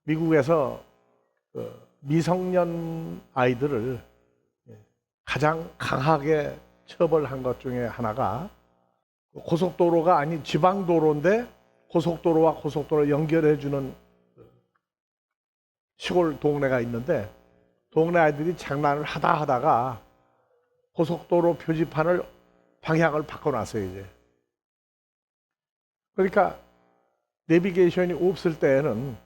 미국에서 미성년 아이들을 가장 강하게 처벌한 것 중에 하나가 고속도로가 아닌 지방도로인데 고속도로와 고속도로를 연결해주는 시골 동네가 있는데, 동네 아이들이 장난을 하다가 고속도로 표지판을 방향을 바꿔놨어요. 이제 그러니까 내비게이션이 없을 때에는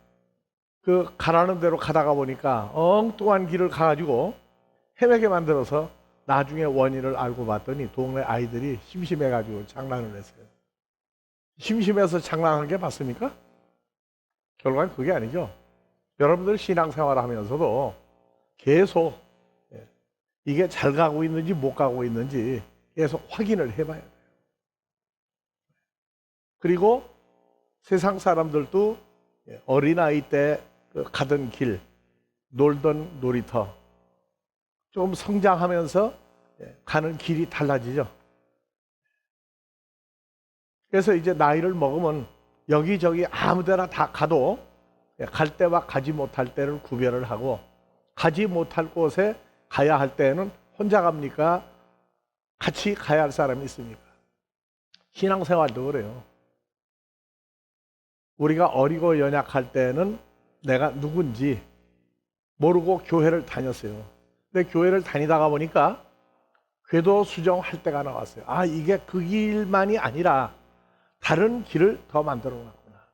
그 가라는 대로 가다가 보니까 엉뚱한 길을 가가지고 헤매게 만들어서 나중에 원인을 알고 봤더니 동네 아이들이 심심해가지고 장난을 했어요. 심심해서 장난한 게 맞습니까? 결과는 그게 아니죠. 여러분들 신앙생활 하면서도 계속 이게 잘 가고 있는지 못 가고 있는지 계속 확인을 해봐야 돼요. 그리고 세상 사람들도 어린아이 때 가던 길, 놀던 놀이터, 좀 성장하면서 가는 길이 달라지죠. 그래서 이제 나이를 먹으면 여기저기 아무데나 다 가도 갈 때와 가지 못할 때를 구별을 하고, 가지 못할 곳에 가야 할 때는 혼자 갑니까? 같이 가야 할 사람이 있습니까? 신앙생활도 그래요. 우리가 어리고 연약할 때는 내가 누군지 모르고 교회를 다녔어요. 근데 교회를 다니다가 보니까 궤도 수정할 때가 나왔어요. 아, 이게 그 길만이 아니라 다른 길을 더 만들어 놨구나.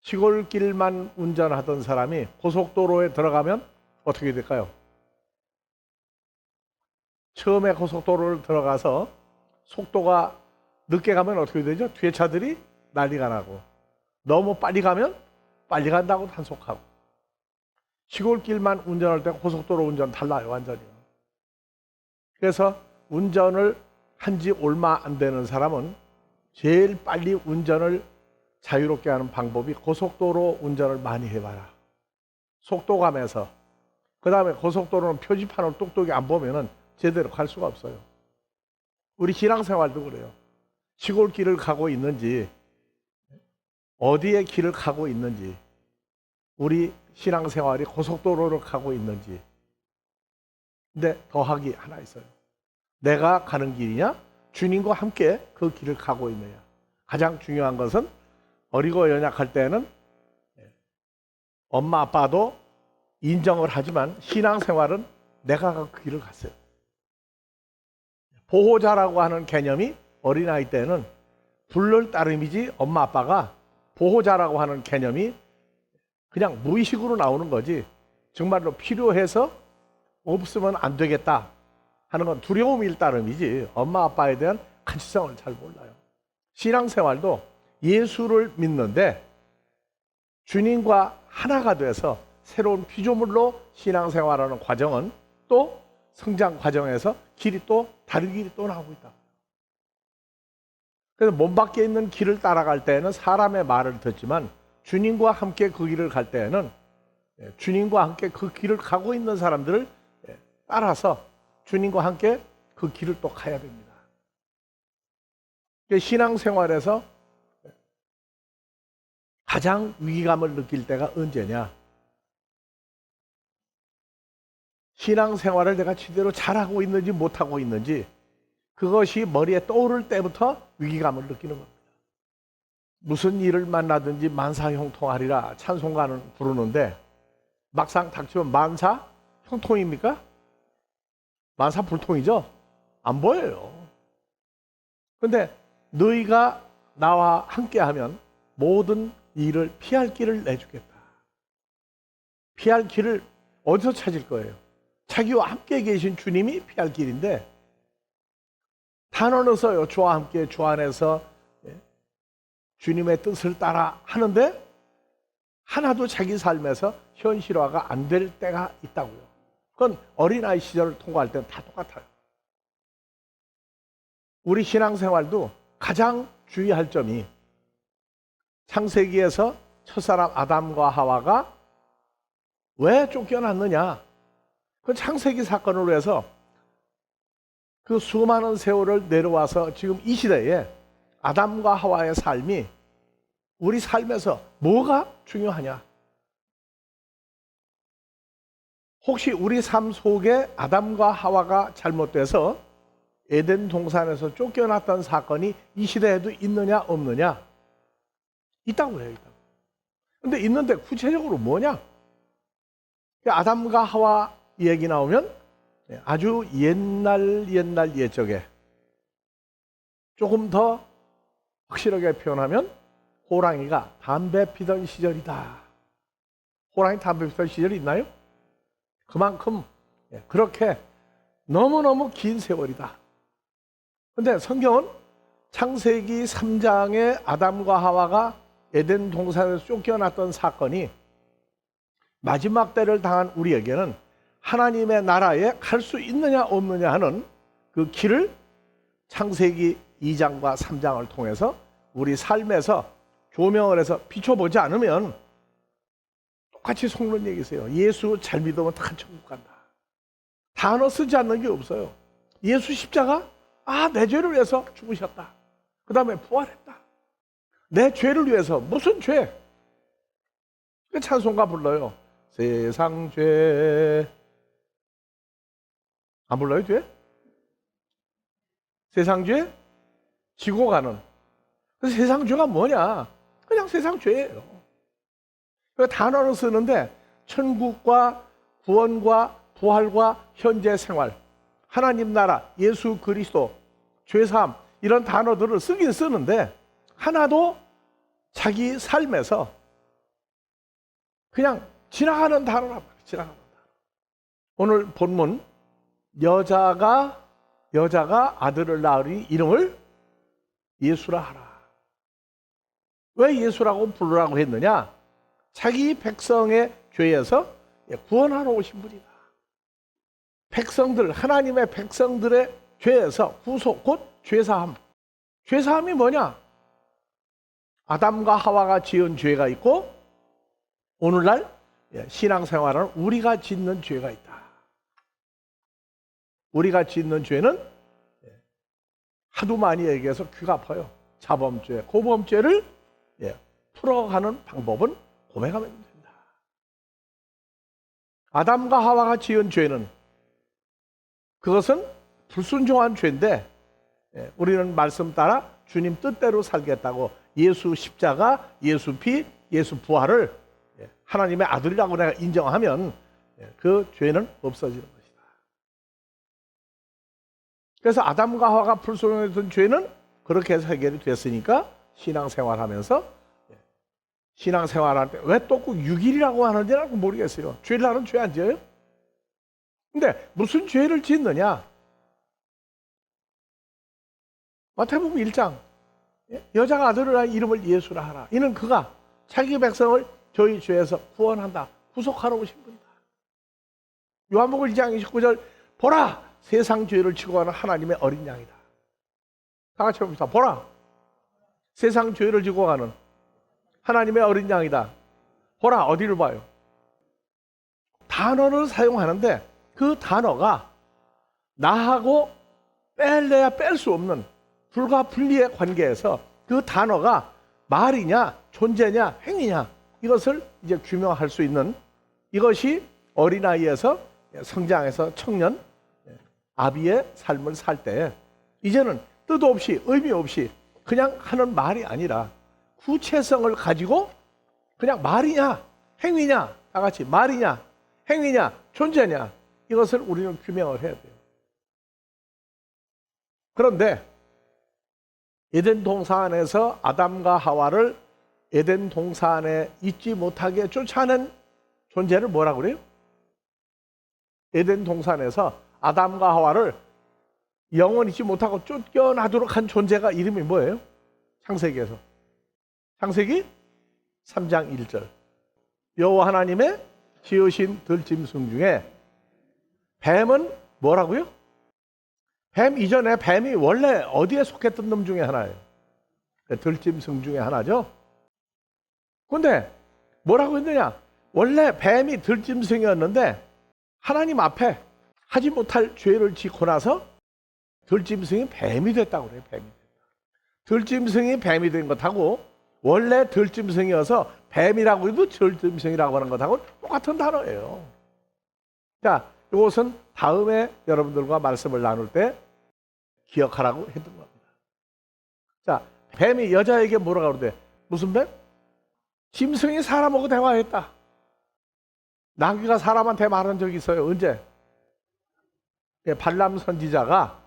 시골길만 운전하던 사람이 고속도로에 들어가면 어떻게 될까요? 처음에 고속도로를 들어가서 속도가 늦게 가면 어떻게 되죠? 뒤에 차들이 난리가 나고, 너무 빨리 가면 빨리 간다고 단속하고. 시골길만 운전할 때 고속도로 운전 달라요, 완전히요. 그래서 운전을 한 지 얼마 안 되는 사람은 제일 빨리 운전을 자유롭게 하는 방법이 고속도로 운전을 많이 해봐라. 속도감에서. 그 다음에 고속도로는 표지판을 똑똑히 안 보면은 제대로 갈 수가 없어요. 우리 신앙생활도 그래요. 시골길을 가고 있는지, 어디에 길을 가고 있는지, 우리 신앙생활이 고속도로를 가고 있는지. 근데 더하기 하나 있어요. 내가 가는 길이냐? 주님과 함께 그 길을 가고 있느냐? 가장 중요한 것은 어리고 연약할 때는 엄마 아빠도 인정을 하지만 신앙생활은 내가 그 길을 갔어요. 보호자라고 하는 개념이 어린아이 때는 불를 따름이지, 엄마 아빠가 보호자라고 하는 개념이 그냥 무의식으로 나오는 거지, 정말로 필요해서 없으면 안 되겠다 하는 건 두려움일 따름이지 엄마 아빠에 대한 가치성을 잘 몰라요. 신앙생활도 예수를 믿는데 주님과 하나가 돼서 새로운 피조물로 신앙생활하는 과정은 또 성장 과정에서 길이 또 다른 길이 또 나오고 있다. 그래서 몸 밖에 있는 길을 따라갈 때는 사람의 말을 듣지만 주님과 함께 그 길을 갈 때에는 주님과 함께 그 길을 가고 있는 사람들을 따라서 주님과 함께 그 길을 또 가야 됩니다. 신앙생활에서 가장 위기감을 느낄 때가 언제냐? 신앙생활을 내가 제대로 잘하고 있는지 못하고 있는지, 그것이 머리에 떠오를 때부터 위기감을 느끼는 겁니다. 무슨 일을 만나든지 만사형통하리라 찬송가는 부르는데 막상 닥치면 만사 형통입니까? 만사 불통이죠? 안 보여요. 그런데 너희가 나와 함께하면 모든 일을 피할 길을 내주겠다. 피할 길을 어디서 찾을 거예요? 자기와 함께 계신 주님이 피할 길인데, 단언해서요, 주와 함께 주 안에서 주님의 뜻을 따라 하는데 하나도 자기 삶에서 현실화가 안 될 때가 있다고요. 그건 어린아이 시절을 통과할 때는 다 똑같아요. 우리 신앙생활도 가장 주의할 점이, 창세기에서 첫사람 아담과 하와가 왜 쫓겨났느냐? 그 창세기 사건으로 해서 그 수많은 세월을 내려와서 지금 이 시대에 아담과 하와의 삶이 우리 삶에서 뭐가 중요하냐? 혹시 우리 삶 속에 아담과 하와가 잘못돼서 에덴 동산에서 쫓겨났던 사건이 이 시대에도 있느냐 없느냐? 있다고 해요. 있다고. 근데 있는데 구체적으로 뭐냐? 아담과 하와 얘기 나오면 아주 옛날 옛적에 조금 더 확실하게 표현하면 호랑이가 담배 피던 시절이다. 호랑이 담배 피던 시절이 있나요? 그만큼 그렇게 너무너무 긴 세월이다. 근데 성경은 창세기 3장에 아담과 하와가 에덴 동산에서 쫓겨났던 사건이 마지막 때를 당한 우리에게는 하나님의 나라에 갈 수 있느냐 없느냐 하는 그 길을 창세기 2장과 3장을 통해서 우리 삶에서 조명을 해서 비춰보지 않으면 똑같이 속는 얘기세요. 예수 잘 믿으면 다 천국 간다. 단어 쓰지 않는 게 없어요. 예수 십자가, 내 죄를 위해서 죽으셨다. 그 다음에 부활했다. 내 죄를 위해서. 무슨 죄? 그 찬송가 불러요. 세상 죄. 안 불러요, 죄? 세상 죄? 지고 가는. 그 세상 죄가 뭐냐? 그냥 세상 죄예요. 그 단어를 쓰는데 천국과 구원과 부활과 현재 생활, 하나님 나라, 예수 그리스도, 죄사함 이런 단어들을 쓰긴 쓰는데 하나도 자기 삶에서 그냥 지나가는 단어란 말이에요. 지나가는 단어. 오늘 본문 여자가 아들을 낳으리 이름을 예수라 하라. 왜 예수라고 부르라고 했느냐? 자기 백성의 죄에서 구원하러 오신 분이다. 백성들, 하나님의 백성들의 죄에서 구속, 곧 죄사함. 죄사함이 뭐냐? 아담과 하와가 지은 죄가 있고 오늘날 신앙생활은 우리가 짓는 죄가 있다. 우리가 짓는 죄는 하도 많이 얘기해서 귀가 아파요. 자범죄, 고범죄를 풀어가는 방법은 고백하면 된다. 아담과 하와가 지은 죄는 그것은 불순종한 죄인데 우리는 말씀 따라 주님 뜻대로 살겠다고 예수 십자가, 예수 피, 예수 부활을 하나님의 아들이라고 내가 인정하면 그 죄는 없어지는 것이다. 그래서 아담과 하와가 불순종했던 죄는 그렇게 해서 해결이 됐으니까 신앙생활하면서 신앙생활할 때 왜 또 꼭 6일이라고 하는지 나는 모르겠어요. 죄를 하는 죄 안 지어요? 근데 무슨 죄를 짓느냐? 마태복음 1장 여자가 아들을 낳은 이름을 예수라 하라. 이는 그가 자기 백성을 저희 죄에서 구원한다. 구속하러 오신 분이다. 요한복음 1장 29절 보라 세상 죄를 지고 가는 하나님의 어린 양이다. 다 같이 봅시다. 보라 세상 죄를 지고 가는 하나님의 어린 양이다. 보라 어디를 봐요? 단어를 사용하는데 그 단어가 나하고 뺄래야 뺄 수 없는 불가분리의 관계에서 그 단어가 말이냐 존재냐 행위냐 이것을 이제 규명할 수 있는 이것이 어린아이에서 성장해서 청년 아비의 삶을 살 때 이제는 뜻 없이 의미 없이 그냥 하는 말이 아니라 구체성을 가지고 그냥 말이냐 행위냐 다 같이 말이냐 행위냐 존재냐 이것을 우리는 규명을 해야 돼요. 그런데 에덴 동산에서 아담과 하와를 에덴 동산에 있지 못하게 쫓아낸 존재를 뭐라고 그래요? 에덴 동산에서 아담과 하와를 영원히 있지 못하고 쫓겨나도록 한 존재가 이름이 뭐예요? 창세기에서 창세기 3장 1절 여호와 하나님의 지으신 들짐승 중에 뱀은 뭐라고요? 뱀 이전에 뱀이 원래 어디에 속했던 놈 중에 하나예요. 들짐승 중에 하나죠. 그런데 뭐라고 했느냐? 원래 뱀이 들짐승이었는데 하나님 앞에 하지 못할 죄를 짓고 나서 들짐승이 뱀이 됐다고 그래요. 뱀이 됐다. 들짐승이 뱀이 된 것하고 원래 들짐승이어서 뱀이라고 해도 들짐승이라고 하는 것하고 똑같은 단어예요. 자, 이것은 다음에 여러분들과 말씀을 나눌 때 기억하라고 했던 겁니다. 자, 뱀이 여자에게 뭐라고 그러대? 무슨 뱀? 짐승이 사람하고 대화했다. 나귀가 사람한테 말한 적이 있어요. 언제? 발람 선지자가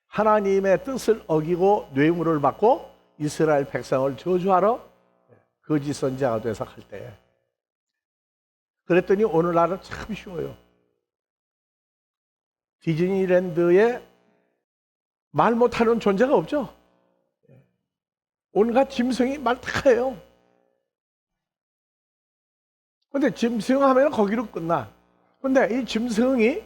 하나님의 뜻을 어기고 뇌물을 받고 이스라엘 백성을 저주하러 거짓 선지자가 돼서 갈 때. 그랬더니 오늘날은 참 쉬워요. 디즈니랜드에 말 못하는 존재가 없죠. 온갖 짐승이 말 다 해요. 근데 짐승 하면 거기로 끝나. 근데 이 짐승이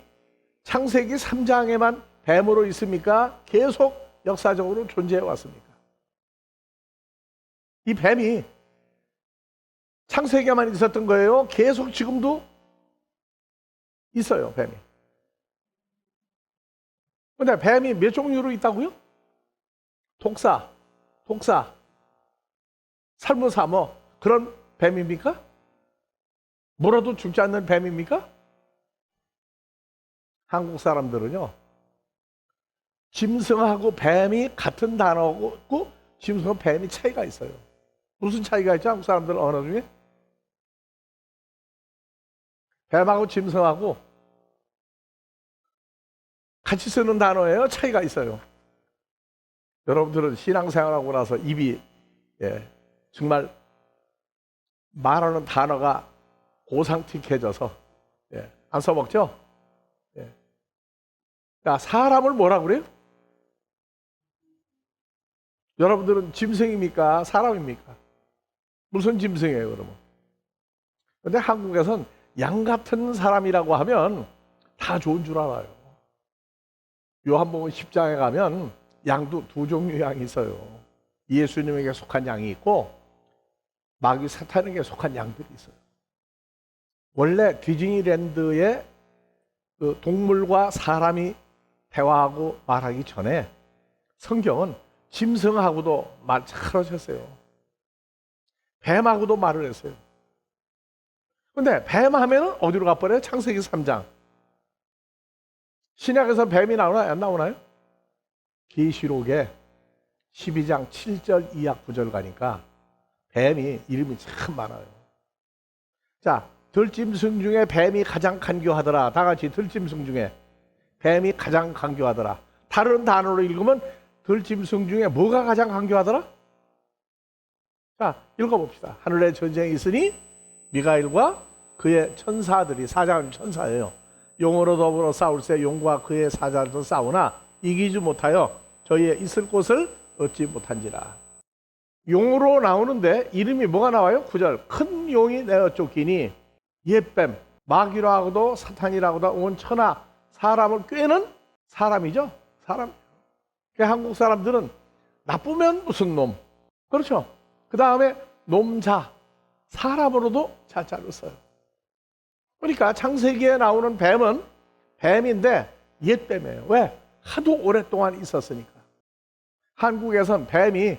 창세기 3장에만 뱀으로 있습니까? 계속 역사적으로 존재해 왔습니까? 이 뱀이 창세기에만 있었던 거예요? 계속 지금도 있어요, 뱀이. 근데 뱀이 몇 종류로 있다고요? 독사, 살무사 뭐 그런 뱀입니까? 물어도 죽지 않는 뱀입니까? 한국 사람들은요, 짐승하고 뱀이 같은 단어고 짐승하고 뱀이 차이가 있어요. 무슨 차이가 있죠? 한국 사람들 언어 중에? 뱀하고 짐승하고 같이 쓰는 단어예요? 차이가 있어요? 여러분들은 신앙생활하고 나서 입이 정말 말하는 단어가 고상틱해져서 안 써먹죠? 자, 사람을 뭐라 그래요? 여러분들은 짐승입니까? 사람입니까? 무슨 짐승이에요, 그러면? 근데 한국에선 양 같은 사람이라고 하면 다 좋은 줄 알아요. 요한복음 10장에 가면 양도 두 종류 양이 있어요. 예수님에게 속한 양이 있고 마귀 사탄에게 속한 양들이 있어요. 원래 디즈니랜드에 그 동물과 사람이 대화하고 말하기 전에 성경은 짐승하고도 말 잘하셨어요. 뱀하고도 말을 했어요. 근데 뱀 하면은 어디로 가버려요? 창세기 3장. 신약에서 뱀이 나오나요? 안 나오나요? 계시록에 12장 7절 이하 9절 가니까 뱀이 이름이 참 많아요. 자, 들짐승 중에 뱀이 가장 간교하더라. 다 같이 들짐승 중에 뱀이 가장 간교하더라. 다른 단어로 읽으면 들짐승 중에 뭐가 가장 간교하더라? 자, 읽어봅시다. 하늘에 전쟁이 있으니 미가엘과 그의 천사들이, 사자는 천사예요. 용으로 더불어 싸울새 용과 그의 사자도 싸우나 이기지 못하여 저희의 있을 곳을 얻지 못한지라. 용으로 나오는데 이름이 뭐가 나와요? 9절. 큰 용이 내어 쫓기니 옛뱀, 마귀라고도 사탄이라고도 온 천하, 사람을 꿰는 사람이죠. 사람. 한국 사람들은 나쁘면 무슨 놈. 그렇죠. 그 다음에 놈자, 사람으로도 자자를 써요. 그러니까 창세기에 나오는 뱀은 뱀인데 옛뱀이에요. 왜? 하도 오랫동안 있었으니까. 한국에선 뱀이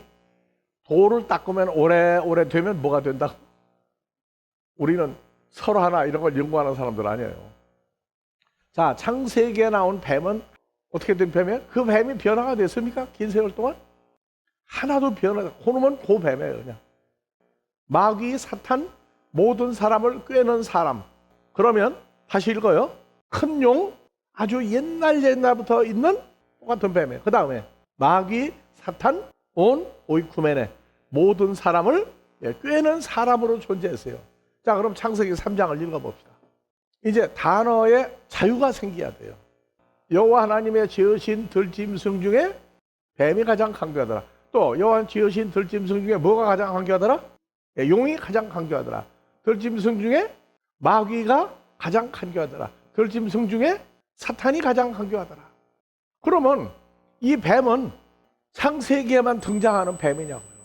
돌을 닦으면 오래 되면 뭐가 된다고? 우리는 서로 하나 이런 걸 연구하는 사람들 아니에요. 자, 창세기에 나온 뱀은 어떻게 된 뱀이에요? 그 뱀이 변화가 됐습니까? 긴 세월 동안? 하나도 변화가, 그놈은 그 뱀이에요, 그냥. 마귀, 사탄, 모든 사람을 꿰는 사람. 그러면 다시 읽어요. 큰 용, 아주 옛날부터 있는 똑같은 뱀이에요. 그 다음에 마귀, 사탄, 온 오이쿠메네, 모든 사람을 꿰는 사람으로 존재했어요. 자, 그럼 창세기 3장을 읽어봅시다. 이제 단어에 자유가 생겨야 돼요. 여호와 하나님의 지으신 들짐승 중에 뱀이 가장 강교하더라. 또 여호와 지으신 들짐승 중에 뭐가 가장 강교하더라? 용이 가장 강교하더라. 들짐승 중에 마귀가 가장 강교하더라. 들짐승 중에 사탄이 가장 강교하더라. 그러면 이 뱀은 창세기에만 등장하는 뱀이냐고요.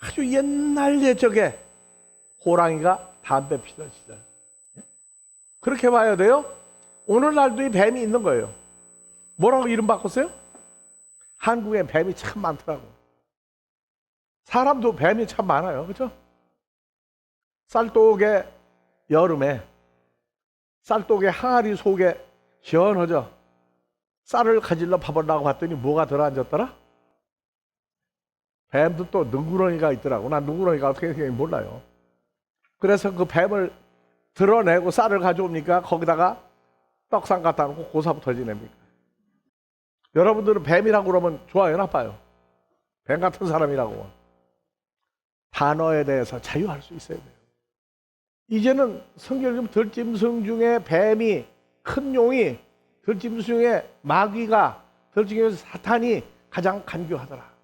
아주 옛날 옛적에 호랑이가 담배 피던 시절. 그렇게 봐야 돼요. 오늘날도 이 뱀이 있는 거예요. 뭐라고 이름 바꿨어요? 한국에 뱀이 참 많더라고. 사람도 뱀이 참 많아요. 그죠? 쌀독의 여름에 쌀독의 항아리 속에 시원하죠? 쌀을 가질러 파보려고 봤더니 뭐가 들어앉았더라? 뱀도 또 능구렁이가 있더라고. 난 능구렁이가 어떻게 생겼는지 몰라요. 그래서 그 뱀을 드러내고 쌀을 가져옵니까? 거기다가 떡상 갖다 놓고 고사부터 지냅니까? 여러분들은 뱀이라고 그러면 좋아요, 나빠요? 뱀 같은 사람이라고. 단어에 대해서 자유할 수 있어야 돼요. 이제는 성경에 들짐승 중에 뱀이, 큰 용이, 들짐승 중에 마귀가, 들짐승 중에 사탄이 가장 간교하더라.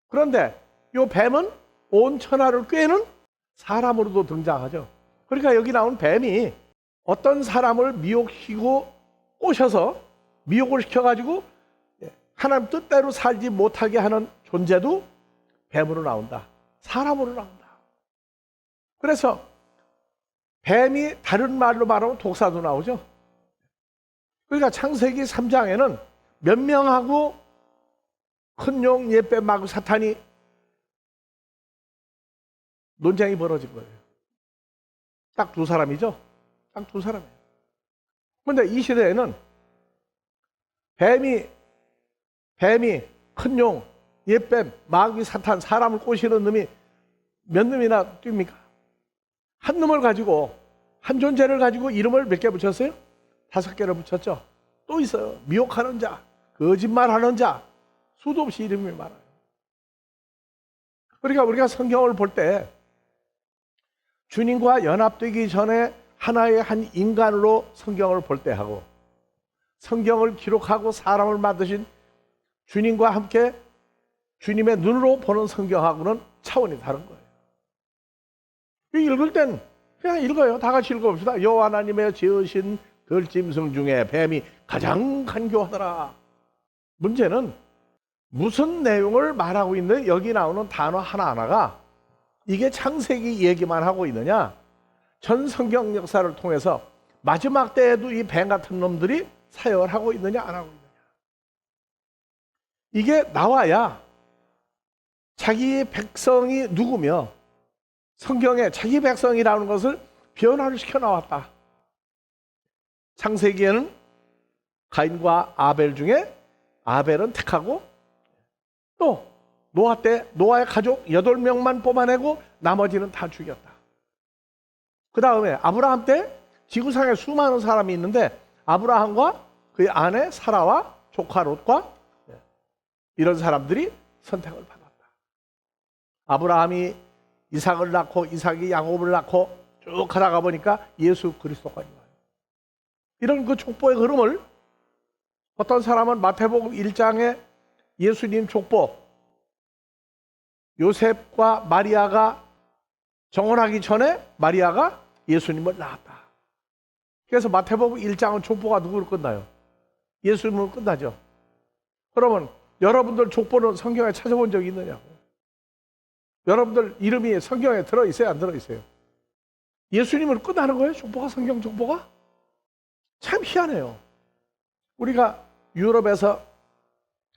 그런데 이 뱀은 온 천하를 꿰는 사람으로도 등장하죠. 그러니까 여기 나온 뱀이 어떤 사람을 미혹시키고 꼬셔서 미혹을 시켜가지고 하나님 뜻대로 살지 못하게 하는 존재도 뱀으로 나온다. 사람으로 나온다. 그래서 뱀이 다른 말로 말하면 독사도 나오죠. 그러니까 창세기 3장에는 몇 명하고 큰 용, 옛뱀, 마귀, 사탄이 논쟁이 벌어진 거예요. 딱 두 사람이죠. 딱 두 사람이에요. 그런데 이 시대에는 뱀이 큰 용, 옛뱀, 마귀, 사탄, 사람을 꼬시는 놈이 몇 놈이나 뜁니까? 한 놈을 가지고, 한 존재를 가지고 이름을 몇 개 붙였어요? 5개를 붙였죠. 또 있어요. 미혹하는 자, 거짓말하는 자, 수도 없이 이름이 많아요. 그러니까 우리가 성경을 볼 때 주님과 연합되기 전에 하나의 한 인간으로 성경을 볼 때 하고, 성경을 기록하고 사람을 만드신 주님과 함께 주님의 눈으로 보는 성경하고는 차원이 다른 거예요. 읽을 땐 그냥 읽어요. 다 같이 읽어봅시다. 여호와 하나님의 지으신 들짐승 중에 뱀이 가장 간교하더라. 문제는 무슨 내용을 말하고 있는 여기 나오는 단어 하나하나가 이게 창세기 얘기만 하고 있느냐, 전 성경 역사를 통해서 마지막 때에도 이 뱀 같은 놈들이 사역을 하고 있느냐 안 하고 있느냐, 이게 나와야 자기 백성이 누구며 성경에 자기 백성이라는 것을 변화를 시켜 나왔다. 창세기에는 가인과 아벨 중에 아벨은 택하고 또 노아 때 노아의 가족 8명만 뽑아내고 나머지는 다 죽였다. 그 다음에 아브라함 때 지구상에 수많은 사람이 있는데 아브라함과 그의 아내 사라와 조카 롯과 이런 사람들이 선택을 받았다. 아브라함이 이삭을 낳고 이삭이 야곱을 낳고 쭉 가다가 보니까 예수 그리스도가 있어요. 이런 그 족보의 흐름을 어떤 사람은 마태복음 1장에 예수님 족보, 요셉과 마리아가 정혼하기 전에 마리아가 예수님을 낳았다. 그래서 마태복음 1장은 족보가 누구로 끝나요? 예수님으로 끝나죠. 그러면 여러분들 족보는 성경에 찾아본 적이 있느냐고. 여러분들 이름이 성경에 들어있어요? 안 들어있어요? 예수님으로 끝나는 거예요? 족보가, 성경 족보가? 참 희한해요. 우리가 유럽에서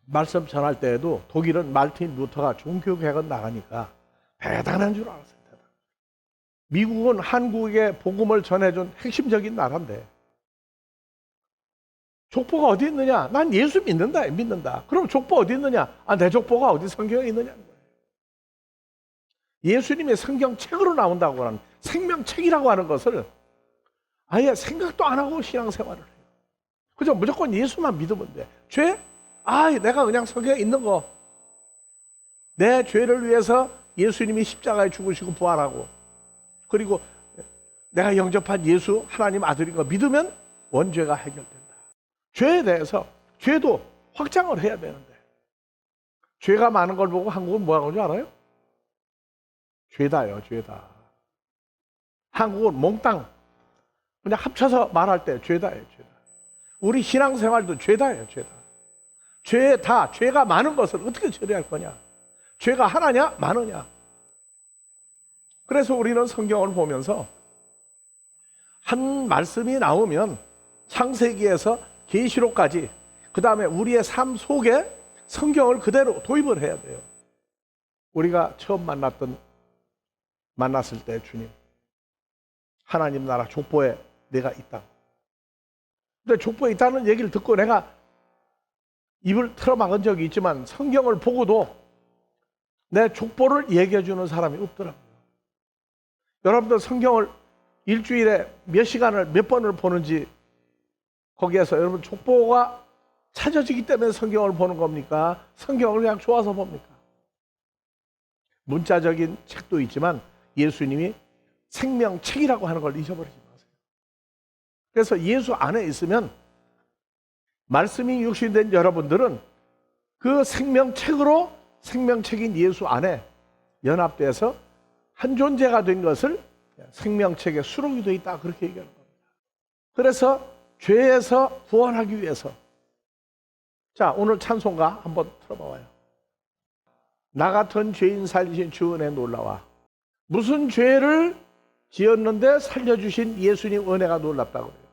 말씀 전할 때에도 독일은 말틴 루터가 종교개혁은 나가니까 대단한 줄 알았어요. 미국은 한국에 복음을 전해준 핵심적인 나라인데 족보가 어디 있느냐? 난 예수 믿는다. 그럼 족보 어디 있느냐? 내 족보가 어디 성경에 있느냐는 거예요. 예수님의 성경책으로 나온다고 하는 생명책이라고 하는 것을 아예 생각도 안 하고 신앙생활을 해요. 그죠? 무조건 예수만 믿으면 돼. 죄? 내가 그냥 성경에 있는 거. 내 죄를 위해서 예수님이 십자가에 죽으시고 부활하고 그리고 내가 영접한 예수 하나님 아들인 거 믿으면 원죄가 해결된다. 죄에 대해서 죄도 확장을 해야 되는데 죄가 많은 걸 보고 한국은 뭐라고 하는 줄 알아요? 죄다요, 죄다. 한국은 몽땅 그냥 합쳐서 말할 때 죄다예요, 죄다. 우리 신앙생활도 죄다예요, 죄다. 죄가 많은 것을 어떻게 처리할 거냐? 죄가 하나냐, 많으냐? 그래서 우리는 성경을 보면서 한 말씀이 나오면 창세기에서 계시록까지 그 다음에 우리의 삶 속에 성경을 그대로 도입을 해야 돼요. 우리가 처음 만났을 때 주님, 하나님 나라 족보에 내가 있다. 근데 족보에 있다는 얘기를 듣고 내가 입을 틀어막은 적이 있지만 성경을 보고도 내 족보를 얘기해 주는 사람이 없더라고요. 여러분들 성경을 일주일에 몇 시간을 몇 번을 보는지 거기에서 여러분 족보가 찾아지기 때문에 성경을 보는 겁니까? 성경을 그냥 좋아서 봅니까? 문자적인 책도 있지만 예수님이 생명책이라고 하는 걸 잊어버리지 마세요. 그래서 예수 안에 있으면 말씀이 육신된 여러분들은 그 생명책으로 생명책인 예수 안에 연합돼서 한 존재가 된 것을 생명책에 수록이 되어 있다 그렇게 얘기하는 겁니다. 그래서 죄에서 구원하기 위해서 자 오늘 찬송가 한번 틀어봐요. 나 같은 죄인 살리신 주 은혜 놀라와. 무슨 죄를 지었는데 살려주신 예수님 은혜가 놀랍다고 그래요.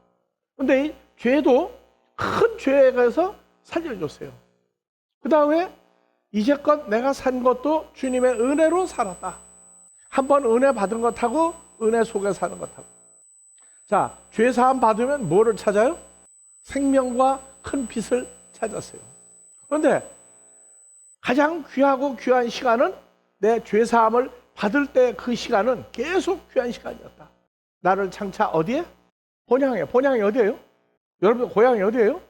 근데 이 죄도 큰 죄에 가서 살려줬어요. 그 다음에 이제껏 내가 산 것도 주님의 은혜로 살았다. 한번 은혜 받은 것하고 은혜 속에 사는 것하고. 자, 죄 사함 받으면 뭐를 찾아요? 생명과 큰 빛을 찾았어요. 그런데 가장 귀하고 귀한 시간은 내 죄 사함을 받을 때 그 시간은 계속 귀한 시간이었다. 나를 장차 어디에? 본향에. 본향이 어디예요? 여러분 고향이 어디예요?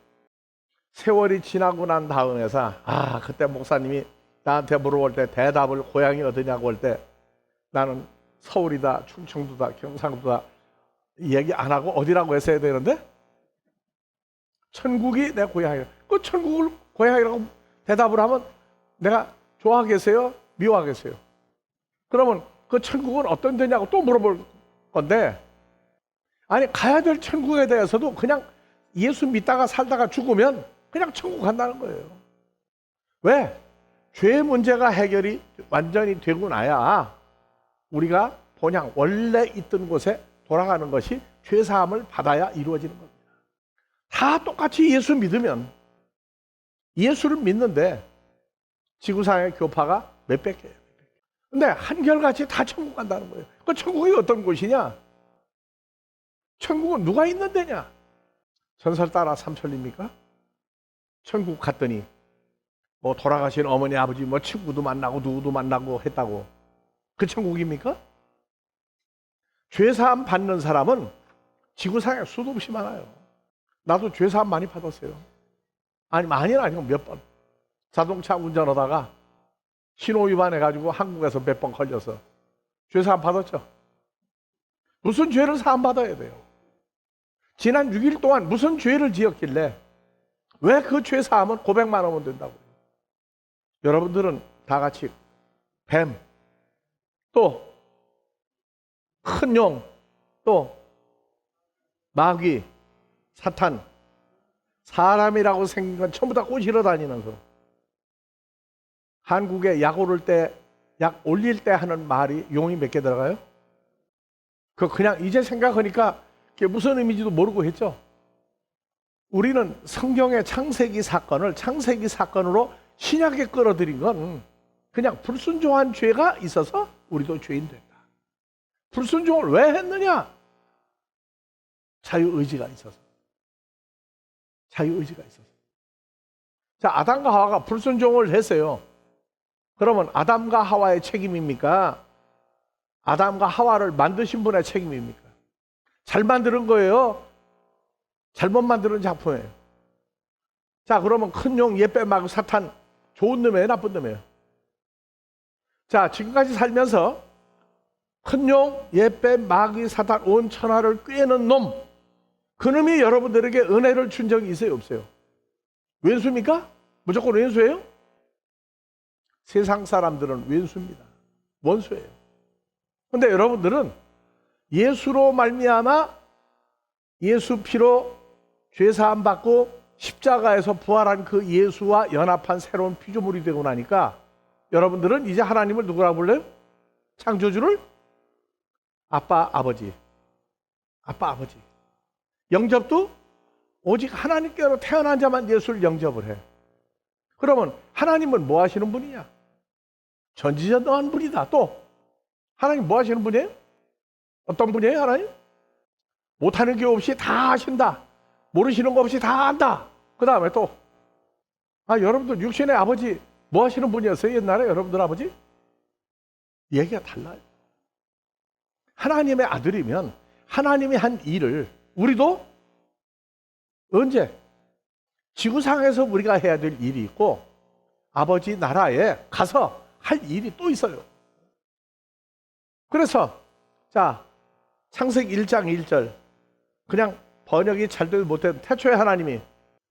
세월이 지나고 난 다음에서 그때 목사님이 나한테 물어볼 때 대답을 고향이 어디냐고 할 때 나는 서울이다, 충청도다, 경상도다 얘기 안 하고 어디라고 했어야 되는데 천국이 내 고향이에요. 그 천국을 고향이라고 대답을 하면 내가 좋아하겠어요? 미워하겠어요? 그러면 그 천국은 어떤 데냐고 또 물어볼 건데 아니 가야 될 천국에 대해서도 그냥 예수 믿다가 살다가 죽으면 그냥 천국 간다는 거예요. 왜? 죄 문제가 해결이 완전히 되고 나야 우리가 본향 원래 있던 곳에 돌아가는 것이 죄사함을 받아야 이루어지는 겁니다. 다 똑같이 예수 믿으면 예수를 믿는데 지구상의 교파가 몇백 개예요. 근데 한결같이 다 천국 간다는 거예요. 그 천국이 어떤 곳이냐? 천국은 누가 있는 데냐? 전설 따라 삼천리입니까? 천국 갔더니 뭐 돌아가신 어머니 아버지 뭐 친구도 만나고 누구도 만나고 했다고 그 천국입니까? 죄사함 받는 사람은 지구상에 수도 없이 많아요. 나도 죄사함 많이 받았어요. 아니 많이는 아니고 몇 번. 자동차 운전하다가 신호 위반해가지고 한국에서 몇 번 걸려서 죄사함 받았죠. 무슨 죄를 사함 받아야 돼요? 지난 6일 동안 무슨 죄를 지었길래 왜 그 죄 사함은 고백만 하면 된다고? 여러분들은 다 같이 뱀, 또 큰 용, 또 마귀, 사탄, 사람이라고 생긴 건 전부 다 꼬시러 다니면서 한국에 약 오를 때, 약 올릴 때 하는 말이 용이 몇 개 들어가요? 그냥 이제 생각하니까 그게 무슨 의미인지도 모르고 했죠. 우리는 성경의 창세기 사건으로 신약에 끌어들인 건 그냥 불순종한 죄가 있어서 우리도 죄인 됐다. 불순종을 왜 했느냐? 자유의지가 있어서. 자유의지가 있어서. 자, 아담과 하와가 불순종을 했어요. 그러면 아담과 하와의 책임입니까? 아담과 하와를 만드신 분의 책임입니까? 잘 만드는 거예요? 잘못 만드는 작품이에요. 자, 그러면 큰 용, 옛뱀, 마귀, 사탄 좋은 놈이에요? 나쁜 놈이에요? 자, 지금까지 살면서 큰 용, 옛뱀, 마귀, 사탄 온 천하를 꿰는 놈, 그 놈이 여러분들에게 은혜를 준 적이 있어요? 없어요? 왼수입니까? 무조건 왼수예요? 세상 사람들은 왼수입니다. 원수예요. 그런데 여러분들은 예수로 말미암아 예수 피로 죄사함 받고 십자가에서 부활한 그 예수와 연합한 새로운 피조물이 되고 나니까 여러분들은 이제 하나님을 누구라고 불러요? 창조주를 아빠, 아버지. 아빠, 아버지. 영접도 오직 하나님께로 태어난 자만 예수를 영접을 해. 그러면 하나님은 뭐 하시는 분이냐? 전지전능한 분이다. 또 하나님 뭐 하시는 분이에요? 어떤 분이에요 하나님? 못하는 게 없이 다 하신다. 모르시는 거 없이 다 안다. 그 다음에 또 여러분들 육신의 아버지 뭐 하시는 분이었어요? 옛날에 여러분들 아버지? 얘기가 달라요. 하나님의 아들이면 하나님이 한 일을 우리도 언제? 지구상에서 우리가 해야 될 일이 있고 아버지 나라에 가서 할 일이 또 있어요. 그래서 창세기 1장 1절 그냥 번역이 잘 되지 못해도 태초에 하나님이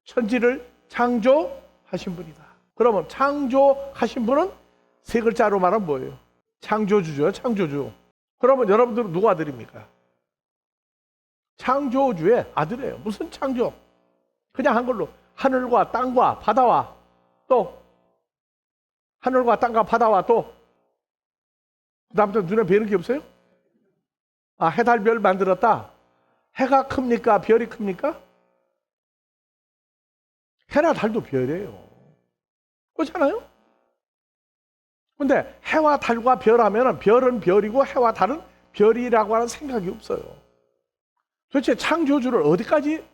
천지를 창조하신 분이다. 그러면 창조하신 분은 세 글자로 말하면 뭐예요? 창조주죠. 창조주. 그러면 여러분들은 누구 아들입니까? 창조주의 아들이에요. 무슨 창조? 그냥 한글로 하늘과 땅과 바다와 또 하늘과 땅과 바다와 또 그다음부터 눈에 뵈는 게 없어요? 해, 달, 별 만들었다. 해가 큽니까? 별이 큽니까? 해나 달도 별이에요. 그렇잖아요? 근데 해와 달과 별 하면 별은 별이고 해와 달은 별이라고 하는 생각이 없어요. 도대체 창조주를 어디까지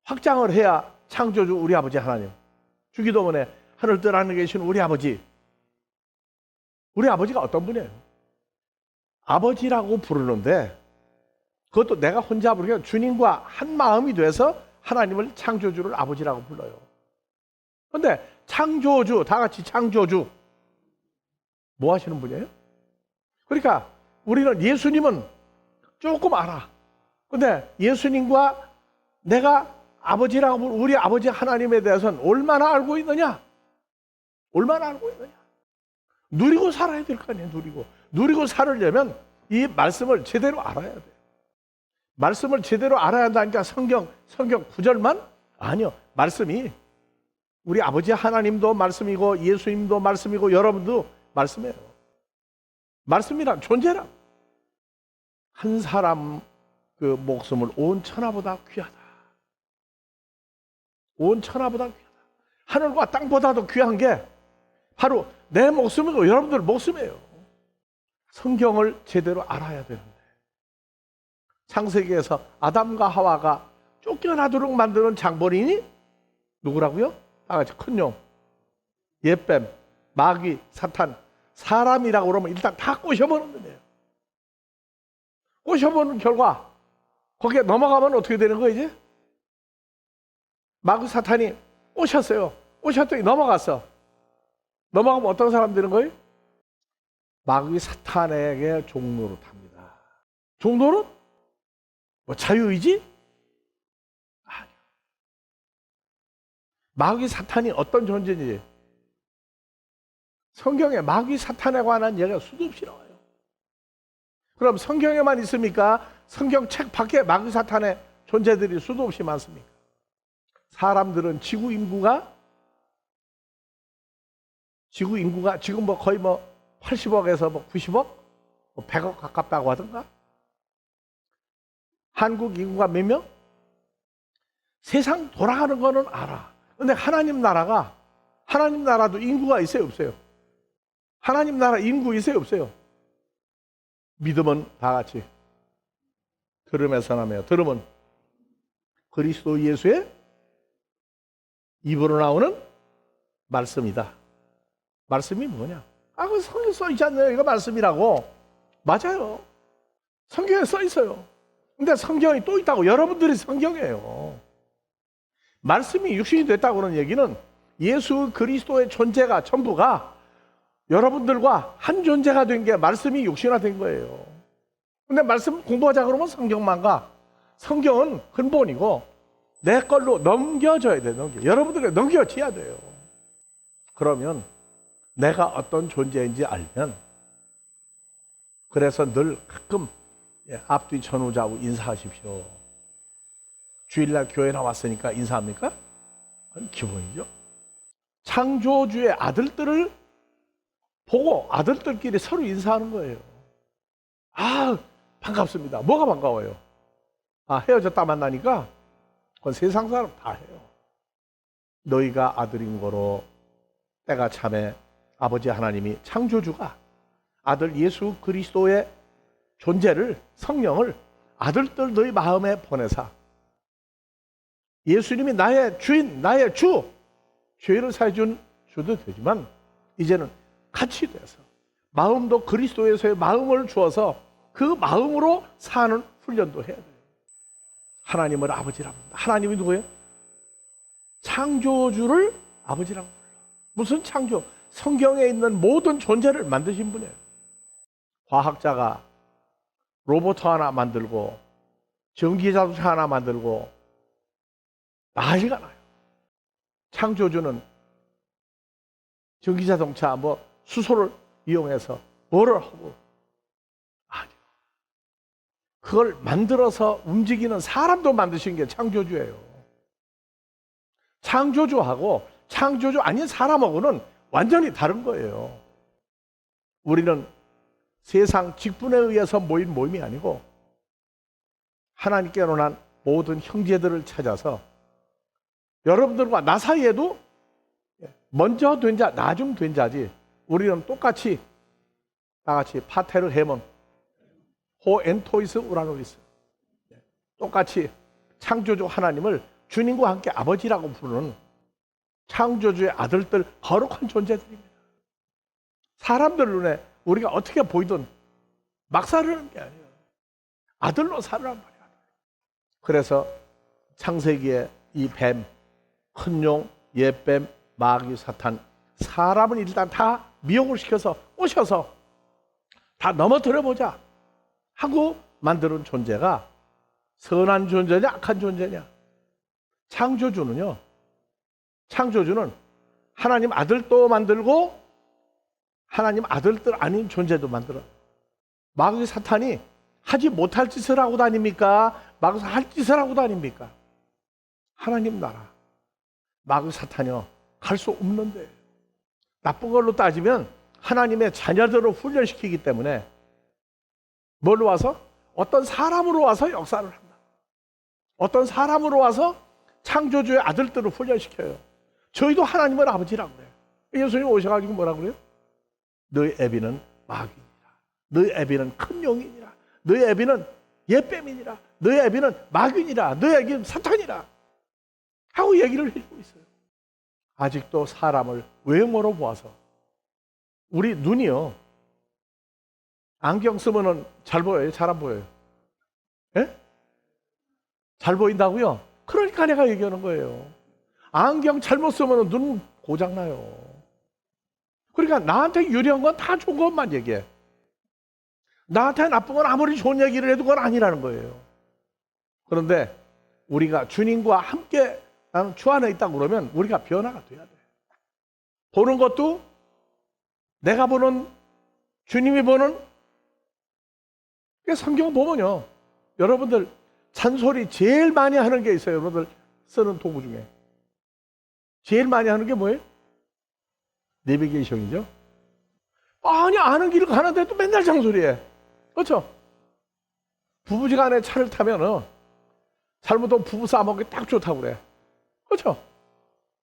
확장을 해야 창조주 우리 아버지 하나님, 주기도문에 하늘 뜰 하늘에 계신 우리 아버지, 우리 아버지가 어떤 분이에요? 아버지라고 부르는데 그것도 내가 혼자 부르게 주님과 한 마음이 돼서 하나님을 창조주를 아버지라고 불러요. 그런데 창조주, 다 같이 창조주 뭐 하시는 분이에요? 그러니까 우리는 예수님은 조금 알아. 근데 예수님과 내가 아버지라고 부르는 우리 아버지 하나님에 대해서는 얼마나 알고 있느냐? 얼마나 알고 있느냐? 누리고 살아야 될 거 아니에요. 누리고 살으려면 이 말씀을 제대로 알아야 돼요. 말씀을 제대로 알아야 한다니까 성경 구절만? 아니요. 말씀이 우리 아버지 하나님도 말씀이고 예수님도 말씀이고 여러분도 말씀이에요. 말씀이란 존재란 한 사람 그 목숨을 온 천하보다 귀하다. 온 천하보다 귀하다. 하늘과 땅보다도 귀한 게 바로 내 목숨이고 여러분들 목숨이에요. 성경을 제대로 알아야 되는데 창세기에서 아담과 하와가 쫓겨나도록 만드는 장본인이 누구라고요? 다 같이 큰 용, 옛뱀, 마귀, 사탄, 사람이라고 그러면 일단 다 꼬셔보는 거예요. 꼬셔보는 결과 거기에 넘어가면 어떻게 되는 거예요 이제? 마귀 사탄이 오셨어요. 오셨더니 넘어갔어. 넘어가면 어떤 사람 되는 거예요? 마귀 사탄에게 종로로 탑니다. 종로는? 뭐 자유의지? 아니요. 마귀 사탄이 어떤 존재인지 성경에 마귀 사탄에 관한 얘기가 수도 없이 나와요. 그럼 성경에만 있습니까? 성경 책 밖에 마귀 사탄의 존재들이 수도 없이 많습니까? 사람들은 지구 인구가 지금 거의 80억에서 90억? 100억 가깝다고 하던가? 한국 인구가 몇 명? 세상 돌아가는 거는 알아. 근데 하나님 나라도 인구가 있어요, 없어요? 하나님 나라 인구 있어요, 없어요? 믿음은 다 같이 들음에서 나며요. 들음은 그리스도 예수의 입으로 나오는 말씀이다. 말씀이 뭐냐? 그 성경에 써 있지 않나요? 이거 말씀이라고. 맞아요. 성경에 써 있어요. 근데 성경이 또 있다고. 여러분들이 성경이에요. 말씀이 육신이 됐다고 하는 얘기는 예수 그리스도의 존재가 전부가 여러분들과 한 존재가 된 게 말씀이 육신화된 거예요. 근데 말씀 공부하자 그러면 성경만 가. 성경은 근본이고 내 걸로 넘겨줘야 돼. 여러분들에게 넘겨줘야 돼요. 그러면 내가 어떤 존재인지 알면 그래서 늘 가끔 앞뒤 전후좌우 인사하십시오. 주일날 교회 나왔으니까 인사합니까? 그건 기본이죠. 창조주의 아들들을 보고 아들들끼리 서로 인사하는 거예요. 반갑습니다. 뭐가 반가워요? 헤어졌다 만나니까 그건 세상 사람 다 해요. 너희가 아들인 거로 때가 참에 아버지 하나님이 창조주가 아들 예수 그리스도의 존재를, 성령을 아들들 너희 마음에 보내사 예수님이 나의 주인, 나의 주, 죄를 사해준 주도 되지만 이제는 같이 돼서 마음도 그리스도에서의 마음을 주어서 그 마음으로 사는 훈련도 해야 돼요. 하나님을 아버지라고 합니다. 하나님이 누구예요? 창조주를 아버지라고 불러. 무슨 창조? 성경에 있는 모든 존재를 만드신 분이에요. 과학자가 로봇 하나 만들고 전기자동차 하나 만들고 난리가 나요. 창조주는 전기자동차 수소를 이용해서 뭐를 하고 아니요. 그걸 만들어서 움직이는 사람도 만드신 게 창조주예요. 창조주하고 창조주 아닌 사람하고는 완전히 다른 거예요. 우리는 세상 직분에 의해서 모인 모임이 아니고 하나님께로 난 모든 형제들을 찾아서 여러분들과 나 사이에도 먼저 된 자, 나중 된 자지 우리는 똑같이 다같이 파테르 헤몬 호엔토이스 우라노이스 똑같이 창조주 하나님을 주님과 함께 아버지라고 부르는 창조주의 아들들 거룩한 존재들입니다. 사람들 눈에 우리가 어떻게 보이든 막 살으는 게 아니에요. 아들로 살으란 말이야. 그래서 창세기에 이 뱀, 큰 용, 옛뱀, 마귀, 사탄 사람은 일단 다 미혹을 시켜서 오셔서 다 넘어뜨려보자 하고 만드는 존재가 선한 존재냐 악한 존재냐. 창조주는 하나님 아들도 만들고 하나님 아들들 아닌 존재도 만들어요. 마귀 사탄이 하지 못할 짓을 하고 다닙니까? 마귀 할 짓을 하고 다닙니까? 하나님 나라 마귀 사탄이요 갈 수 없는데 나쁜 걸로 따지면 하나님의 자녀들을 훈련시키기 때문에 뭘로 와서? 어떤 사람으로 와서 역사를 한다. 어떤 사람으로 와서 창조주의 아들들을 훈련시켜요. 저희도 하나님을 아버지라고 그래요. 예수님 오셔가지고 뭐라고 그래요? 너희 애비는 마귀니라. 너희 애비는 큰 용이니라. 너희 애비는 옛뱀이니라. 너희 애비는 마귀니라. 너희 애비는 사탄이라. 하고 얘기를 해주고 있어요. 아직도 사람을 외모로 보아서 우리 눈이요. 안경 쓰면은 잘 보여요? 잘 안 보여요? 예? 잘 보인다고요? 그러니까 내가 얘기하는 거예요. 안경 잘못 쓰면 눈 고장나요. 그러니까 나한테 유리한 건 다 좋은 것만 얘기해. 나한테 나쁜 건 아무리 좋은 얘기를 해도 그건 아니라는 거예요. 그런데 우리가 주님과 함께 나는 주 안에 있다고 그러면 우리가 변화가 돼야 돼. 보는 것도 내가 보는 주님이 보는 성경 보면요. 여러분들 잔소리 제일 많이 하는 게 있어요. 여러분들 쓰는 도구 중에. 제일 많이 하는 게 뭐예요? 내비게이션이죠. 아니 아는 길을 가는데도 맨날 잔소리해. 그렇죠? 부부지간에 차를 타면은 잘못하면 부부 싸먹기 딱 좋다고 그래. 그렇죠?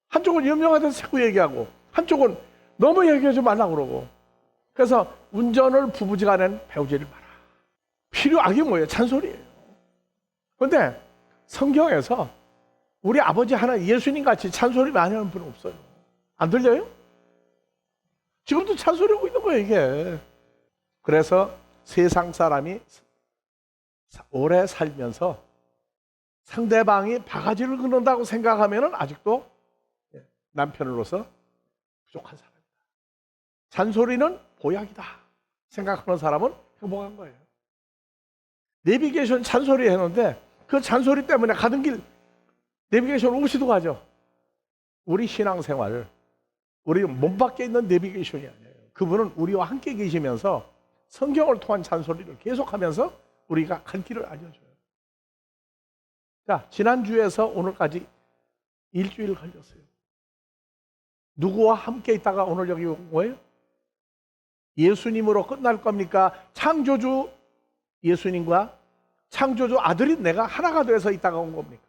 한쪽은 염려가 돼서 자꾸 얘기하고 한쪽은 너무 얘기하지 말라고 그러고. 그래서 운전을 부부지간에는 배우지를 마라. 필요하게 뭐예요? 잔소리예요. 그런데 성경에서 우리 아버지 하나 예수님 같이 잔소리 많이 하는 분은 없어요. 안 들려요? 지금도 잔소리하고 있는 거예요 이게. 그래서 세상 사람이 오래 살면서 상대방이 바가지를 긁는다고 생각하면 아직도 남편으로서 부족한 사람이다. 잔소리는 보약이다 생각하는 사람은 행복한 거예요. 내비게이션 잔소리 했는데 그 잔소리 때문에 가던 길 내비게이션 없이도 가죠. 우리 신앙생활 우리 몸 밖에 있는 내비게이션이 아니에요. 그분은 우리와 함께 계시면서 성경을 통한 잔소리를 계속하면서 우리가 갈 길을 알려줘요. 자, 지난주에서 오늘까지 일주일 걸렸어요. 누구와 함께 있다가 오늘 여기 온 거예요? 예수님으로 끝날 겁니까? 창조주 예수님과 창조주 아들인 내가 하나가 돼서 있다가 온 겁니까?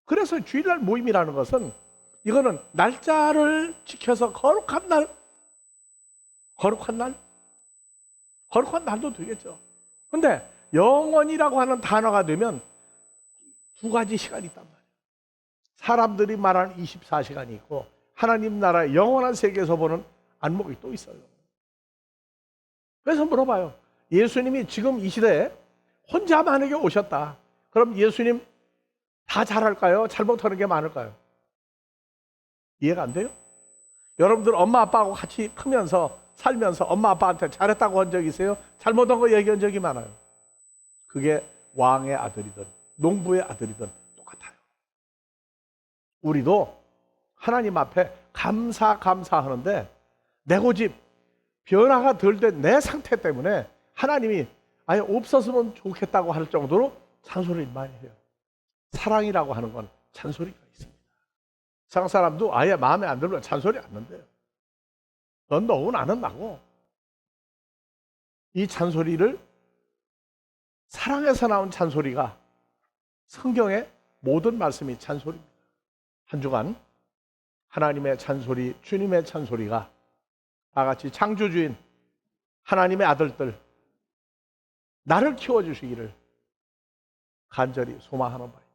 그래서 주일날 모임이라는 것은 이거는 날짜를 지켜서 거룩한 날 거룩한 날? 거룩한 날도 되겠죠. 근데 영원이라고 하는 단어가 되면 두 가지 시간이 있단 말이에요. 사람들이 말하는 24시간이 있고 하나님 나라의 영원한 세계에서 보는 안목이 또 있어요. 그래서 물어봐요. 예수님이 지금 이 시대에 혼자 만약에 오셨다. 그럼 예수님 다 잘할까요? 잘못하는 게 많을까요? 이해가 안 돼요? 여러분들 엄마 아빠하고 같이 크면서 살면서 엄마 아빠한테 잘했다고 한 적 있어요? 잘못한 거 얘기한 적이 많아요. 그게 왕의 아들이든 농부의 아들이든 똑같아요. 우리도 하나님 앞에 감사하는데 내 고집, 변화가 덜 된 내 상태 때문에 하나님이 아예 없었으면 좋겠다고 할 정도로 잔소리를 많이 해요. 사랑이라고 하는 건 잔소리가 있습니다. 세상 사람도 아예 마음에 안 들면 잔소리 안 한대요. 넌 너고 나는 나고. 이 잔소리를 사랑에서 나온 잔소리가 성경의 모든 말씀이 잔소리입니다. 한 주간 하나님의 잔소리, 주님의 잔소리가 다 같이 창조주인 하나님의 아들들 나를 키워주시기를 간절히 소망하는 바입니다.